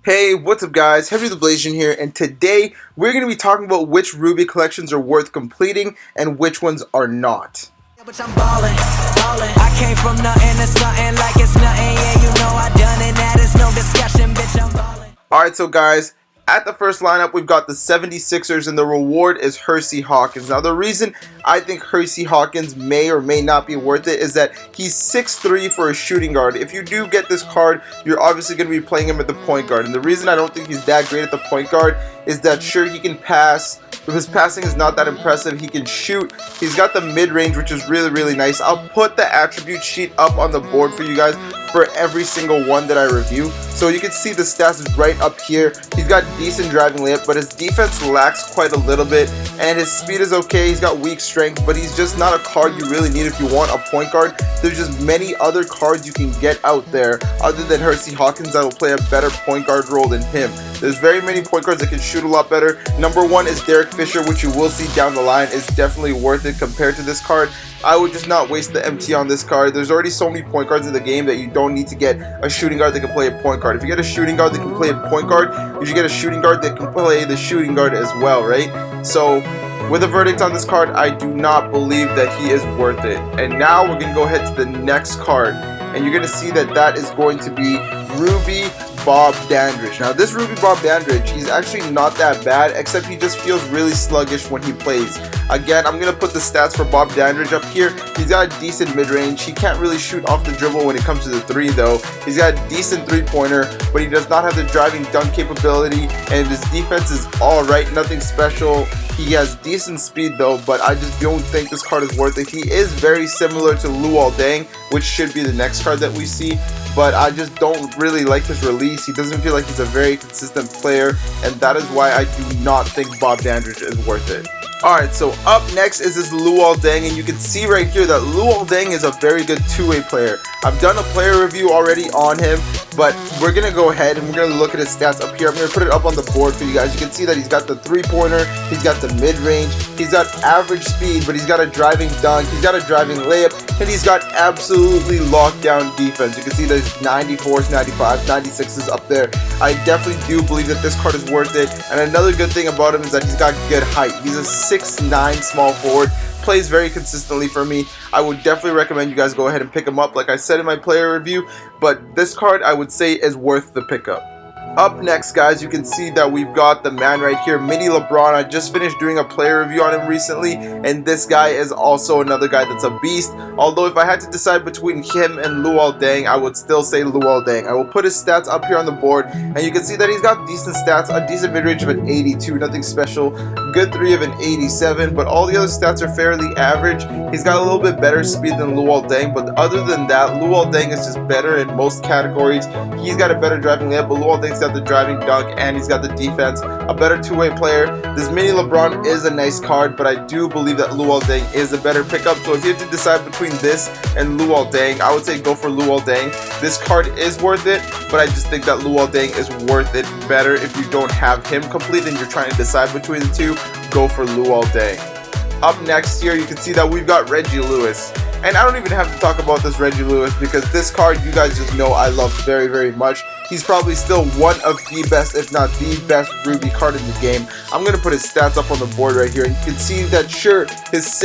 Hey, what's up guys? Heavy the Blasian here, and today we're going to be talking about which Ruby collections are worth completing and which ones are not. But I'm ballin'. I came from nothing to something like it's nothing. Yeah, you know I done it. That is no discussion, bitch. I'm ballin'. Alright, so guys, at the first lineup, we've got the 76ers, and the reward is Hersey Hawkins. Now, the reason I think Hersey Hawkins may or may not be worth it is that he's 6'3" for a shooting guard. If you do get this card, you're obviously going to be playing him at the point guard. And the reason I don't think he's that great at the point guard is that, sure, he can pass, but his passing is not that impressive. He can shoot. He's got the mid-range, which is really, really nice. I'll put the attribute sheet up on the board for you guys for every single one that I review. So you can see the stats is right up here. He's got decent driving layup, but his defense lacks quite a little bit, and his speed is okay. He's got weak strength, but he's just not a card you really need if you want a point guard. There's just many other cards you can get out there other than Hersey Hawkins that will play a better point guard role than him. There's very many point guards that can shoot a lot better. Number one is Derek Fisher, which you will see down the line is definitely worth it compared to this card. I would just not waste the MT on this card. There's already so many point guards in the game that you don't need to get a shooting guard that can play a point guard. If you get a shooting guard that can play a point guard, you should get a shooting guard that can play the shooting guard as well, right? So, with a verdict on this card, I do not believe that he is worth it. And now we're going to go ahead to the next card, and you're going to see that that is going to be Ruby Bob Dandridge. Now, this Ruby Bob Dandridge, he's actually not that bad, except he just feels really sluggish when he plays. Again, I'm going to put the stats for Bob Dandridge up here. He's got a decent mid-range. He can't really shoot off the dribble when it comes to the three, though. He's got a decent three-pointer, but he does not have the driving dunk capability, and his defense is alright, nothing special. He has decent speed, though, but I just don't think this card is worth it. He is very similar to Luol Deng, which should be the next card that we see, but I just don't really like his release. He doesn't feel like he's a very consistent player, and that is why I do not think Bob Dandridge is worth it. Alright, so up next is this Luol Deng, and you can see right here that Luol Deng is a very good two-way player. I've done a player review already on him, but we're going to go ahead and we're going to look at his stats up here. I'm going to put it up on the board for you guys. You can see that he's got the three-pointer, he's got the mid-range, he's got average speed, but he's got a driving dunk, he's got a driving layup, and he's got absolutely lockdown defense. You can see that his 94s, 95s, 96s up there. I definitely do believe that this card is worth it, and another good thing about him is that he's got good height. He's a 6'9" small forward, plays very consistently for me. I would definitely recommend you guys go ahead and pick him up, like I said in my player review, but this card I would say is worth the pickup. Up next, guys, you can see that we've got the man right here, Mini LeBron. I just finished doing a player review on him recently, and this guy is also another guy that's a beast. Although if I had to decide between him and Luol Deng, I would still say Luol Deng. I will put his stats up here on the board, and you can see that he's got decent stats, a decent mid-range of an 82, nothing special, good 3 of an 87, but all the other stats are fairly average. He's got a little bit better speed than Luol Deng, but other than that, Luol Deng is just better in most categories. He's got a better driving layup, but Luol Deng's got the driving dunk, and he's got the defense, a better two-way player. This Mini LeBron is a nice card, but I do believe that Luol Deng is a better pickup. So if you had to decide between this and Luol Deng, I would say go for Luol Deng. This card is worth it, but I just think that Luol Deng is worth it better if you don't have him complete and you're trying to decide between the two. Go for Luol Deng. Up next here, you can see that we've got Reggie Lewis. And I don't even have to talk about this Reggie Lewis because this card you guys just know I love very, very much. He's probably still one of the best, if not the best, Ruby card in the game. I'm going to put his stats up on the board right here. And you can see that, sure, his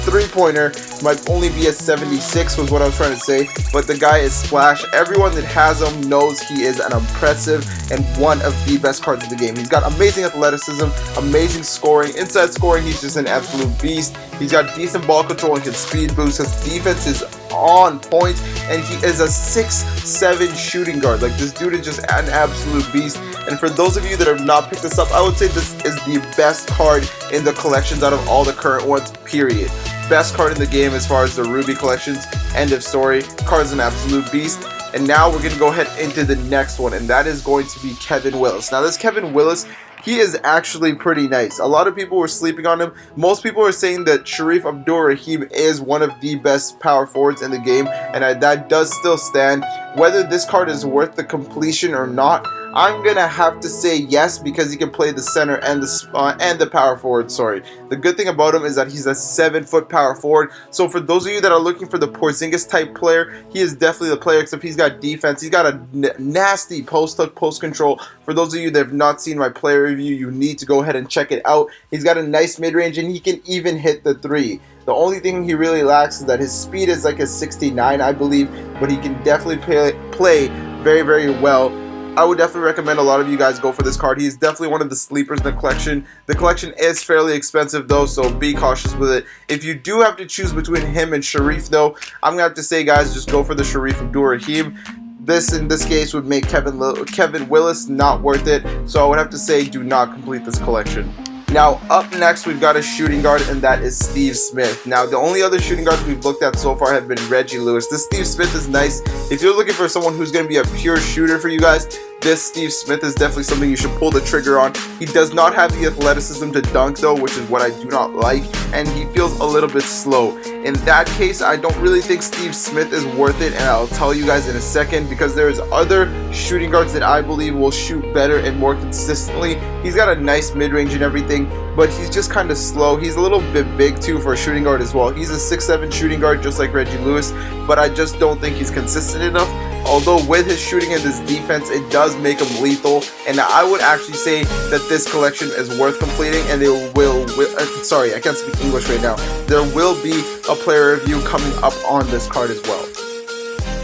three-pointer might only be a 76 was what I was trying to say. But the guy is splash. Everyone that has him knows he is an impressive and one of the best cards in the game. He's got amazing athleticism, amazing scoring. Inside scoring, he's just an absolute beast. He's got decent ball control and can speed boost. His defense is on point, and he is a 6'7" shooting guard. Like, this dude is just an absolute beast. And for those of you that have not picked this up, I would say this is the best card in the collections out of all the current ones, period. Best card in the game as far as the Ruby collections. End of story. Card's an absolute beast. And now we're going to go ahead into the next one, and that is going to be Kevin Willis. Now, this Kevin Willis, he is actually pretty nice. A lot of people were sleeping on him. Most people are saying that Shareef Ibrahim is one of the best power forwards in the game, and that does still stand. Whether this card is worth the completion or not, I'm gonna have to say yes, because he can play the center and the power forward. Sorry. The good thing about him is that he's a 7-foot power forward. So for those of you that are looking for the Porzingis type player, he is definitely the player. Except he's got defense. He's got a nasty post hook, post control. For those of you that have not seen my player review, you need to go ahead and check it out. He's got a nice mid range, and he can even hit the 3. The only thing he really lacks is that his speed is like a 69, I believe, but he can definitely play very, very well. I would definitely recommend a lot of you guys go for this card. He's definitely one of the sleepers in the collection. The collection is fairly expensive though, so be cautious with it. If you do have to choose between him and Shareef though, I'm gonna have to say, guys, just go for the Shareef Ibrahim. This in this case would make Kevin Willis not worth it, so I would have to say do not complete this collection. Now, up next, we've got a shooting guard, and that is Steve Smith. Now, the only other shooting guards we've looked at so far have been Reggie Lewis. This Steve Smith is nice. If you're looking for someone who's going to be a pure shooter for you guys, this Steve Smith is definitely something you should pull the trigger on. He does not have the athleticism to dunk, though, which is what I do not like, and he feels a little bit slow. In that case, I don't really think Steve Smith is worth it, and I'll tell you guys in a second, because there's other shooting guards that I believe will shoot better and more consistently. He's got a nice mid-range and everything, but he's just kind of slow. He's a little bit big too for a shooting guard as well. He's a 6'7" shooting guard just like Reggie Lewis, but I just don't think he's consistent enough. Although with his shooting and his defense, it does make him lethal, and I would actually say that this collection is worth completing, and sorry, I can't speak English right now. There will be a player review coming up on this card as well.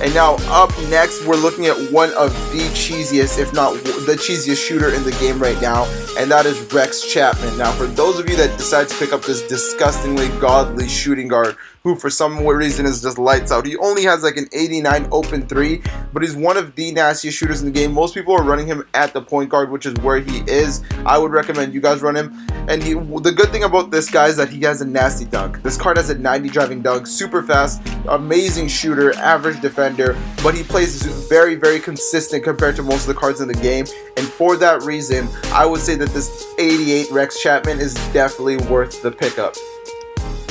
And now up next, we're looking at one of the cheesiest, if not the cheesiest shooter in the game right now, and that is Rex Chapman. Now, for those of you that decide to pick up this disgustingly godly shooting guard, who for some reason is just lights out. He only has like an 89 open 3, but he's one of the nastiest shooters in the game. Most people are running him at the point guard, which is where he is. I would recommend you guys run him. And the good thing about this guy is that he has a nasty dunk. This card has a 90 driving dunk, super fast, amazing shooter, average defender, but he plays very, very consistent compared to most of the cards in the game. And for that reason, I would say that this 88 Rex Chapman is definitely worth the pickup.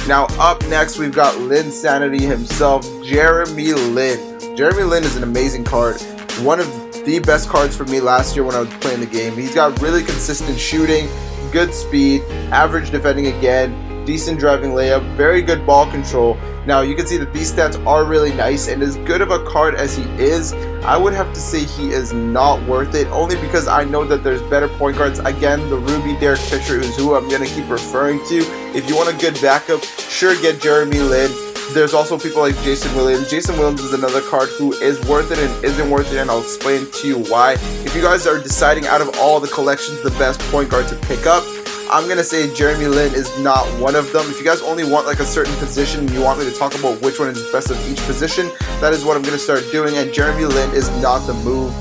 Now up next, we've got Linsanity himself, Jeremy Lin. Jeremy Lin is an amazing card. One of the best cards for me last year when I was playing the game. He's got really consistent shooting, good speed, average defending again, decent driving layup, very good ball control. Now you can see that these stats are really nice, and as good of a card as he is, I would have to say he is not worth it, only because I know that there's better point guards. Again, the Ruby Derek Fisher is who I'm going to keep referring to. If you want a good backup, sure, get Jeremy Lin. There's also people like Jason Williams. Jason Williams is another card who is worth it and isn't worth it, and I'll explain to you why. If you guys are deciding out of all the collections the best point guard to pick up, I'm going to say Jeremy Lin is not one of them. If you guys only want like a certain position and you want me to talk about which one is best of each position, that is what I'm going to start doing, and Jeremy Lin is not the move.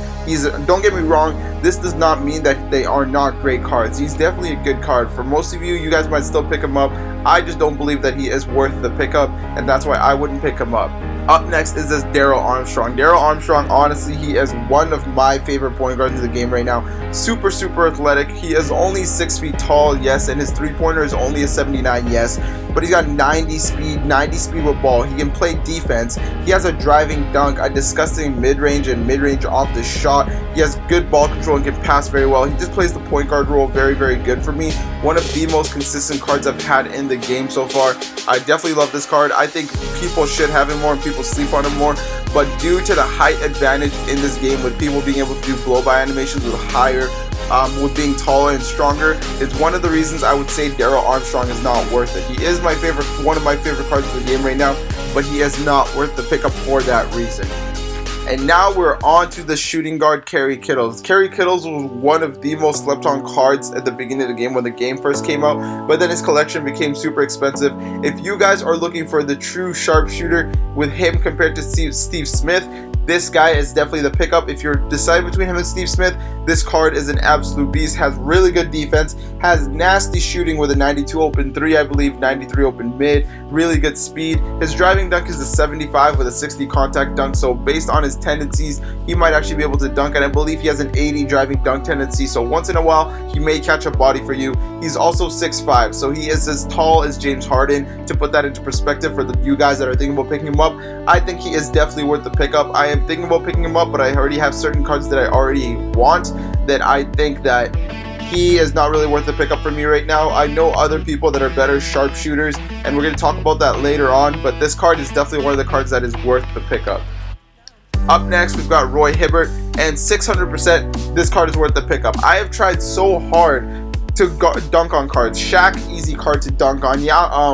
Don't get me wrong, this does not mean that they are not great cards. He's definitely a good card. For most of you, you guys might still pick him up. I just don't believe that he is worth the pickup, and that's why I wouldn't pick him up. Up next is this Darrell Armstrong. Darrell Armstrong, honestly, he is one of my favorite point guards in the game right now. Super, super athletic. He is only 6 feet tall, yes, and his three-pointer is only a 79, yes. But he's got 90 speed with ball. He can play defense. He has a driving dunk, a disgusting mid-range and mid-range off the shot. He has good ball control and can pass very well. He just plays the point guard role very, very good for me. One of the most consistent cards I've had in the game so far. I definitely love this card. I think people should have him more and people sleep on him more, but due to the height advantage in this game with people being able to do blow-by animations with higher, with being taller and stronger, it's one of the reasons I would say Darrell Armstrong is not worth it. He is one of my favorite cards in the game right now, but he is not worth the pickup for that reason. And now we're on to the shooting guard, Kerry Kittles. Kerry Kittles was one of the most slept on cards at the beginning of the game when the game first came out, but then his collection became super expensive. If you guys are looking for the true sharpshooter with him compared to Steve Smith, this guy is definitely the pickup. If you're deciding between him and Steve Smith, this card is an absolute beast. Has really good defense, has nasty shooting with a 92 open 3, I believe, 93 open mid, really good speed. His driving dunk is a 75 with a 60 contact dunk, so based on his tendencies, he might actually be able to dunk, and I believe he has an 80 driving dunk tendency, so once in a while, he may catch a body for you. He's also 6'5", so he is as tall as James Harden. To put that into perspective for you guys that are thinking about picking him up, I think he is definitely worth the pickup. I am am thinking about picking him up, but I already have certain cards that I already want that I think that he is not really worth the pickup for me right now. I know other people that are better sharpshooters, and we're going to talk about that later on, but this card is definitely one of the cards that is worth the pickup. Up next, we've got Roy Hibbert, and 600% this card is worth the pickup. I have tried so hard to dunk on cards. Shaq, easy card to dunk on. Yeah,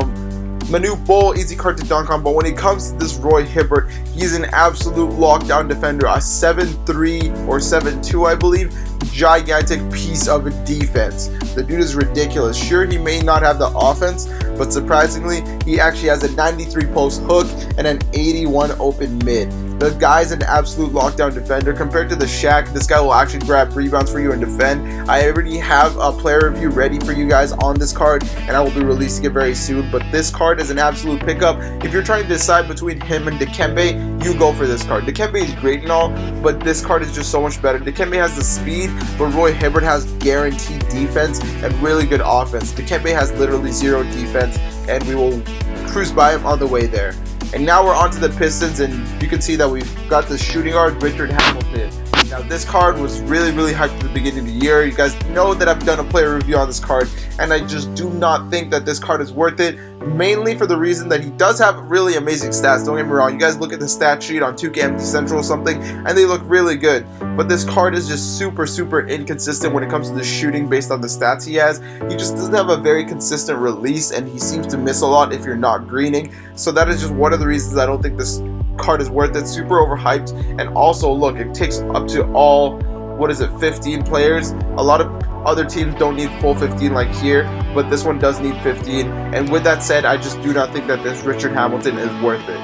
Manu Bol, easy card to dunk on, but when it comes to this Roy Hibbert, he's an absolute lockdown defender, a 7'3" or 7'2", I believe, gigantic piece of defense. The dude is ridiculous. Sure, he may not have the offense, but surprisingly, he actually has a 93 post hook and an 81 open mid. The guy's an absolute lockdown defender. Compared to the Shaq, this guy will actually grab rebounds for you and defend. I already have a player review ready for you guys on this card, and I will be releasing it very soon. But this card is an absolute pickup. If you're trying to decide between him and Dikembe, you go for this card. Dikembe is great and all, but this card is just so much better. Dikembe has the speed, but Roy Hibbert has guaranteed defense and really good offense. Dikembe has literally zero defense, and we will cruise by him on the way there. And now we're on to the Pistons, and you can see that we've got the shooting guard, Richard Hamilton. Now, this card was really hyped at the beginning of the year. You guys know that I've done a player review on this card, and I just do not think that this card is worth it, mainly for the reason that he does have really amazing stats. Don't get me wrong. You guys look at the stat sheet on 2K MT Central or something, and they look really good. But this card is just super inconsistent when it comes to the shooting based on the stats he has. He just doesn't have a very consistent release, and he seems to miss a lot if you're not greening. So that is just one of the reasons I don't think this card is worth it. Super overhyped, and also look, it takes up to all, 15 players. A lot of other teams don't need full 15 like here, but this one does need 15. And with that said, I just do not think that this Richard Hamilton is worth it.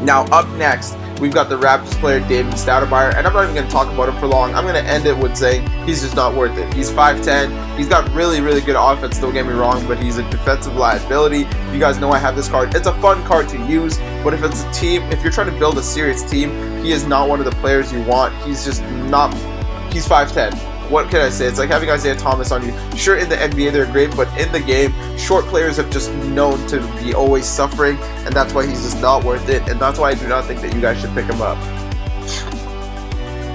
Now up next, we've got the Raptors player David Stoudemire, and I'm not even going to talk about him for long. I'm going to end it with saying he's just not worth it. He's 5'10", he's got really good offense, don't get me wrong, but he's a defensive liability. You guys know I have this card. It's a fun card to use, but if it's a team, if you're trying to build a serious team, he is not one of the players you want. He's just not, he's 5'10". What can I say? It's like having Isaiah Thomas on you. Sure, in the NBA they're great, but in the game, short players have just known to be always suffering, and that's why he's just not worth it, and that's why I do not think that you guys should pick him up.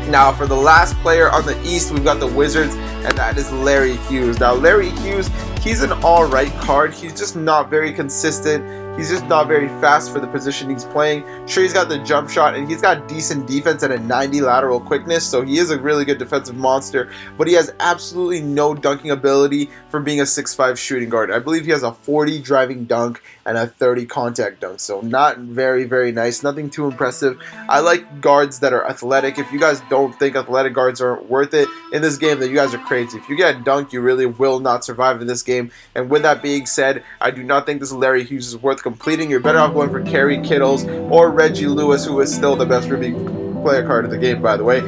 Now, for the last player on the East, we've got the Wizards, and that is Larry Hughes. Now, Larry Hughes, he's an alright card. He's just not very consistent. He's just not very fast for the position he's playing. Sure, he's got the jump shot, and he's got decent defense and a 90 lateral quickness, so he is a really good defensive monster, but he has absolutely no dunking ability for being a 6'5" shooting guard. I believe he has a 40 driving dunk and a 30 contact dunk, so not very nice, nothing too impressive. I like guards that are athletic. If you guys don't think athletic guards aren't worth it in this game, then you guys are crazy. If you get dunked, you really will not survive in this game, and with that being said, I do not think this Larry Hughes is worth completing. You're better off going for Kerry Kittles or Reggie Lewis, who is still the best rookie player card in the game, by the way,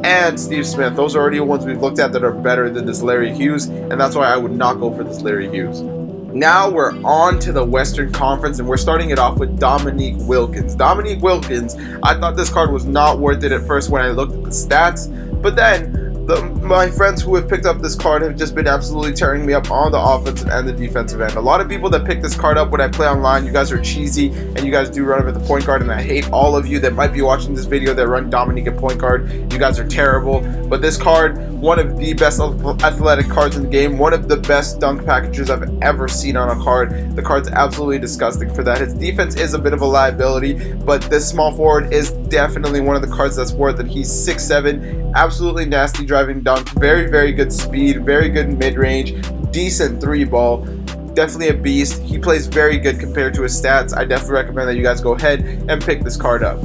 and Steve Smith. Those are already ones we've looked at that are better than this Larry Hughes, and that's why I would not go for this Larry Hughes. Now we're on to the Western Conference, and we're starting it off with Dominique Wilkins. Dominique Wilkins, I thought this card was not worth it at first when I looked at the stats, but then my friends who have picked up this card have just been absolutely tearing me up on the offensive and the defensive end. A lot of people that pick this card up when I play online, you guys are cheesy, and you guys do run him at the point guard, and I hate all of you that might be watching this video that run Dominique at point guard. You guys are terrible. But this card, one of the best athletic cards in the game, one of the best dunk packages I've ever seen on a card. The card's absolutely disgusting for that. His defense is a bit of a liability, but this small forward is definitely one of the cards that's worth it. He's 6'7", absolutely nasty driving dunk, very good speed, very good mid-range, decent 3-ball, definitely a beast. He plays very good compared to his stats. I definitely recommend that you guys go ahead and pick this card up.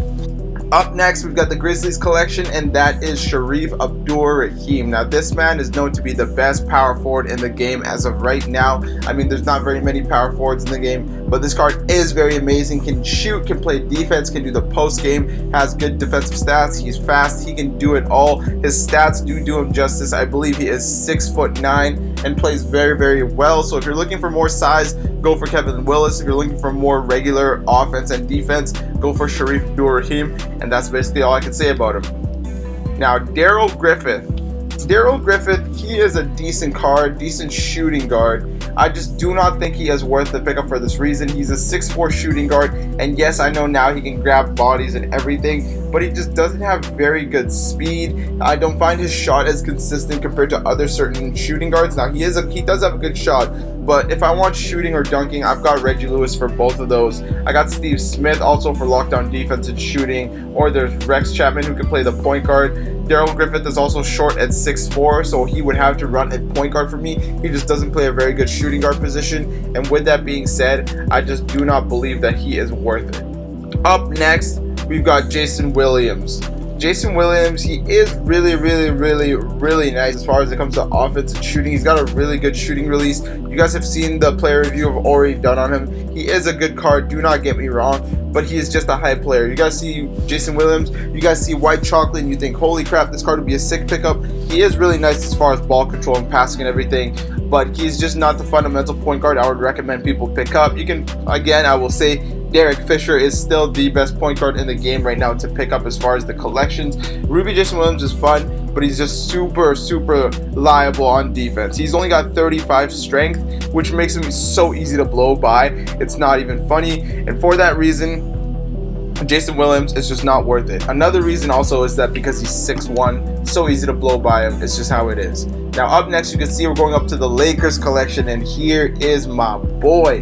Up next, we've got the Grizzlies collection, and that is Shareef Ibrahim. Now, this man is known to be the best power forward in the game as of right now. I mean, there's not very many power forwards in the game, but this card is very amazing. Can shoot, can play defense, can do the post game, has good defensive stats. He's fast, he can do it all. His stats do him justice. I believe he is 6'9" and plays very well. So if you're looking for more size, go for Kevin Willis. If you're looking for more regular offense and defense, go for Shareef Ibrahim. And that's basically all I can say about him. Now, Darrell Griffith. Darrell Griffith, he is a decent card, decent shooting guard. I just do not think he is worth the pickup for this reason. He's a 6'4 shooting guard, and yes, I know now he can grab bodies and everything, but he just doesn't have very good speed. I don't find his shot as consistent compared to other certain shooting guards. Now he does have a good shot, but if I want shooting or dunking, I've got Reggie Lewis for both of those. I got Steve Smith also for lockdown defense and shooting, or there's Rex Chapman who can play the point guard. Darrell Griffith is also short at 6'4", so he would have to run at point guard for me. He just doesn't play a very good shooting guard position, and with that being said, I just do not believe that he is worth it. Up next, we've got Jason Williams. Jason Williams, he is really nice as far as it comes to offense and shooting. He's got a really good shooting release. You guys have seen the player review I've already done on him. He is a good card, do not get me wrong, but he is just a high player. You guys see Jason Williams, you guys see white chocolate, and you think, holy crap, this card would be a sick pickup. He is really nice as far as ball control and passing and everything, but he's just not the fundamental point guard I would recommend people pick up. You can, again, I will say, Derek Fisher is still the best point guard in the game right now to pick up as far as the collections. Ruby Jason Williams is fun, but he's just super liable on defense. He's only got 35 strength, which makes him so easy to blow by. It's not even funny, and for that reason, Jason Williams is just not worth it. Another reason also is that because he's 6'1", so easy to blow by him. It's just how it is. Now up next, you can see we're going up to the Lakers collection, and here is my boy,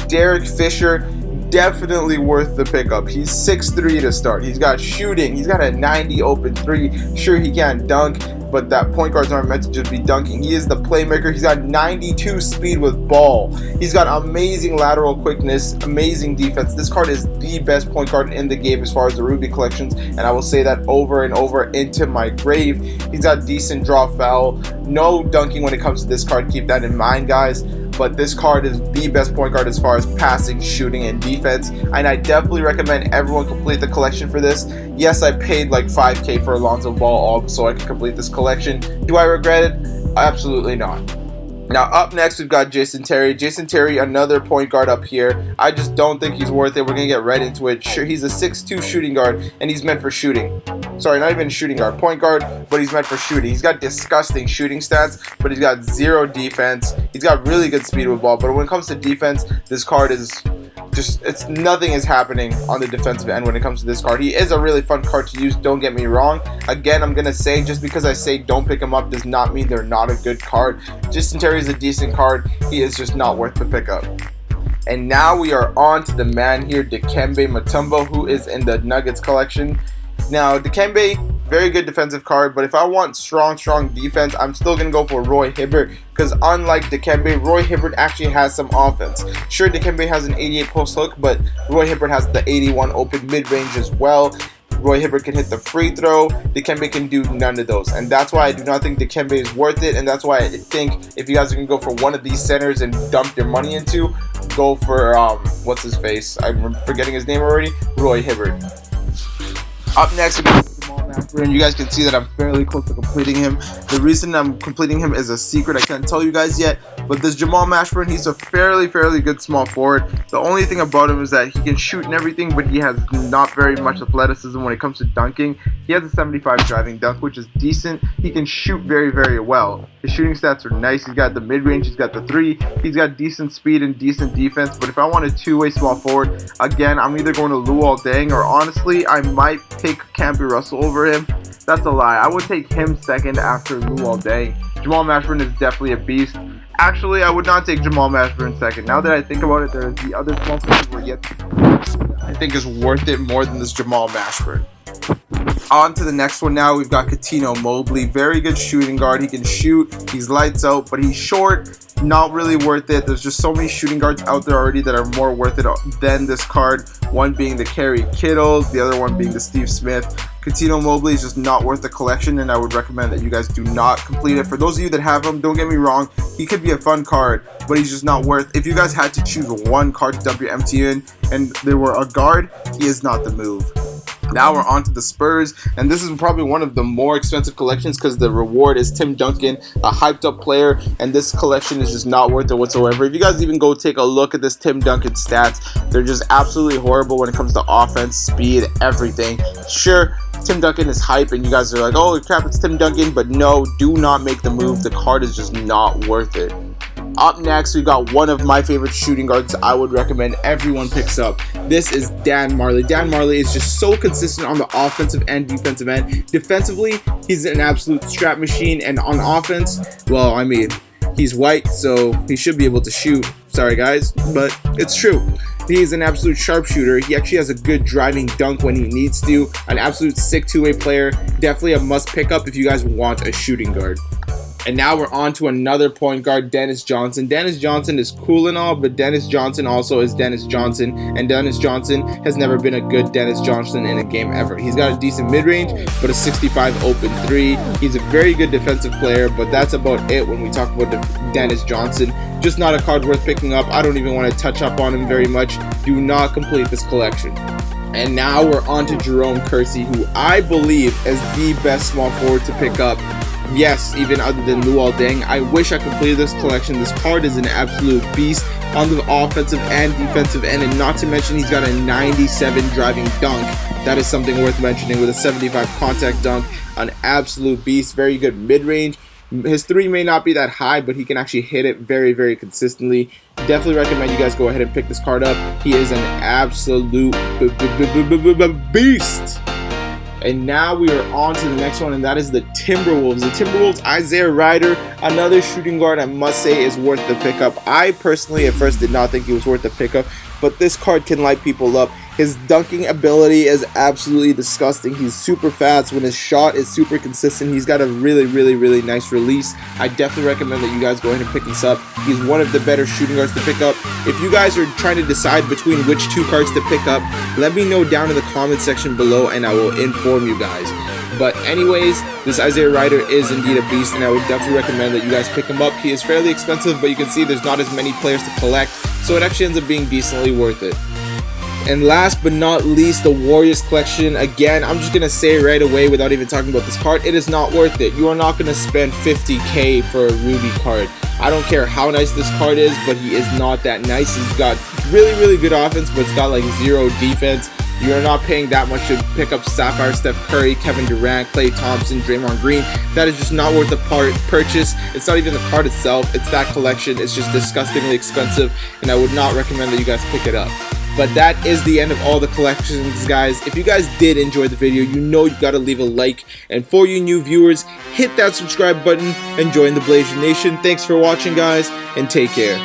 Derek Fisher. Definitely worth the pickup. He's 6'3" to start. He's got shooting. He's got a 90 open three. Sure, he can't dunk, but that point guards aren't meant to just be dunking. He is the playmaker. He's got 92 speed with ball. He's got amazing lateral quickness, amazing defense. This card is the best point guard in the game as far as the Ruby collections, and I will say that over and over into my grave. He's got decent draw foul. No dunking when it comes to this card. Keep that in mind, guys. But this card is the best point guard as far as passing, shooting, and defense. And I definitely recommend everyone complete the collection for this. Yes, I paid like $5K for Alonzo Ball so I could complete this collection. Do I regret it? Absolutely not. Now up next, we've got Jason Terry. Jason Terry, another point guard up here. I just don't think he's worth it. We're going to get right into it. Sure, he's a 6'2 shooting guard, and he's meant for shooting. Sorry, not even shooting guard, point guard, but he's meant for shooting. He's got disgusting shooting stats, but he's got zero defense. He's got really good speed with ball, but when it comes to defense, this card is just, nothing is happening on the defensive end when it comes to this card. He is a really fun card to use, don't get me wrong. Again, I'm going to say, just because I say don't pick him up does not mean they're not a good card. Jason Terry is a decent card. He is just not worth the pickup. And now we are on to the man here, Dikembe Mutombo, who is in the Nuggets collection. Now, Dikembe, very good defensive card, but if I want strong defense, I'm still going to go for Roy Hibbert, because unlike Dikembe, Roy Hibbert actually has some offense. Sure, Dikembe has an 88 post hook, but Roy Hibbert has the 81 open mid-range as well. Roy Hibbert can hit the free throw. Dikembe can do none of those, and that's why I do not think Dikembe is worth it, and that's why I think if you guys are going to go for one of these centers and dump your money into, go for, what's his face? I'm forgetting his name already. Roy Hibbert. Up next, we got Jamal Mashburn. You guys can see that I'm fairly close to completing him. The reason I'm completing him is a secret I can't tell you guys yet, but this Jamal Mashburn, he's a fairly good small forward. The only thing about him is that he can shoot and everything, but he has not very much athleticism when it comes to dunking. He has a 75 driving dunk, which is decent. He can shoot very well. His shooting stats are nice. He's got the mid-range, he's got the three, he's got decent speed and decent defense, but if I want a two-way small forward, again, I'm either going to Luol Deng, or honestly, I might pick Campy Russell over him. That's a lie. I would take him second after Luol Deng. Jamal Mashburn is definitely a beast. Actually, I would not take Jamal Mashburn second. Now that I think about it, there's the other small forwards we're yet I think is worth it more than this Jamal Mashburn. On to the next one now. We've got Cuttino Mobley. Very good shooting guard. He can shoot. He's lights out, but he's short. Not really worth it. There's just so many shooting guards out there already that are more worth it than this card. One being the Kerry Kittles, the other one being the Steve Smith. Cuttino Mobley is just not worth the collection, and I would recommend that you guys do not complete it. For those of you that have him, don't get me wrong, he could be a fun card, but he's just not worth. If you guys had to choose one card to dump your MT in, and there were a guard, he is not the move. Now we're on to the Spurs, and this is probably one of the more expensive collections because the reward is Tim Duncan, a hyped up player, and this collection is just not worth it whatsoever. If you guys even go take a look at this Tim Duncan stats, they're just absolutely horrible when it comes to offense, speed, everything. Sure, Tim Duncan is hype, and you guys are like, oh crap, it's Tim Duncan, but no, do not make the move. The card is just not worth it. Up next, we got one of my favorite shooting guards I would recommend everyone picks up. This is Dan Majerle. Dan Majerle is just so consistent on the offensive and defensive end. Defensively, he's an absolute strap machine, and on offense, well, I mean, he's white, so he should be able to shoot. Sorry guys, but it's true. He's an absolute sharpshooter. He actually has a good driving dunk when he needs to. An absolute sick two-way player. Definitely a must pick up if you guys want a shooting guard. And now we're on to another point guard, Dennis Johnson. Dennis Johnson is cool and all, but Dennis Johnson also is Dennis Johnson. And Dennis Johnson has never been a good Dennis Johnson in a game ever. He's got a decent mid-range, but a 65 open three. He's a very good defensive player, but that's about it when we talk about Dennis Johnson. Just not a card worth picking up. I don't even want to touch up on him very much. Do not complete this collection. And now we're on to Jerome Kersey, who I believe is the best small forward to pick up. Yes, even other than Luol Deng. I wish I completed this collection. This card is an absolute beast on the offensive and defensive end, and not to mention he's got a 97 driving dunk. That is something worth mentioning, with a 75 contact dunk. An absolute beast, very good mid-range. His three may not be that high, but he can actually hit it very, very consistently. Definitely recommend you guys go ahead and pick this card up. He is an absolute beast. And now we are on to the next one, and that is the Timberwolves. The Timberwolves, Isaiah Rider, another shooting guard I must say is worth the pickup. I personally at first did not think he was worth the pickup, but this card can light people up. His dunking ability is absolutely disgusting. He's super fast. When his shot is super consistent, he's got a really, really, really nice release. I definitely recommend that you guys go ahead and pick this up. He's one of the better shooting guards to pick up. If you guys are trying to decide between which two cards to pick up, let me know down in the comment section below and I will inform you guys. But anyways, this Isaiah Rider is indeed a beast, and I would definitely recommend that you guys pick him up. He is fairly expensive, but you can see there's not as many players to collect, so it actually ends up being decently worth it. And last but not least, the Warriors collection. Again, I'm just going to say right away without even talking about this card, it is not worth it. You are not going to spend 50k for a Ruby card. I don't care how nice this card is, but he is not that nice. He's got really, really good offense, but it's got like zero defense. You're not paying that much to pick up Sapphire, Steph Curry, Kevin Durant, Klay Thompson, Draymond Green. That is just not worth the purchase. It's not even the card itself. It's that collection. It's just disgustingly expensive, and I would not recommend that you guys pick it up. But that is the end of all the collections, guys. If you guys did enjoy the video, you know you gotta leave a like. And for you new viewers, hit that subscribe button and join the Blazer Nation. Thanks for watching, guys, and take care.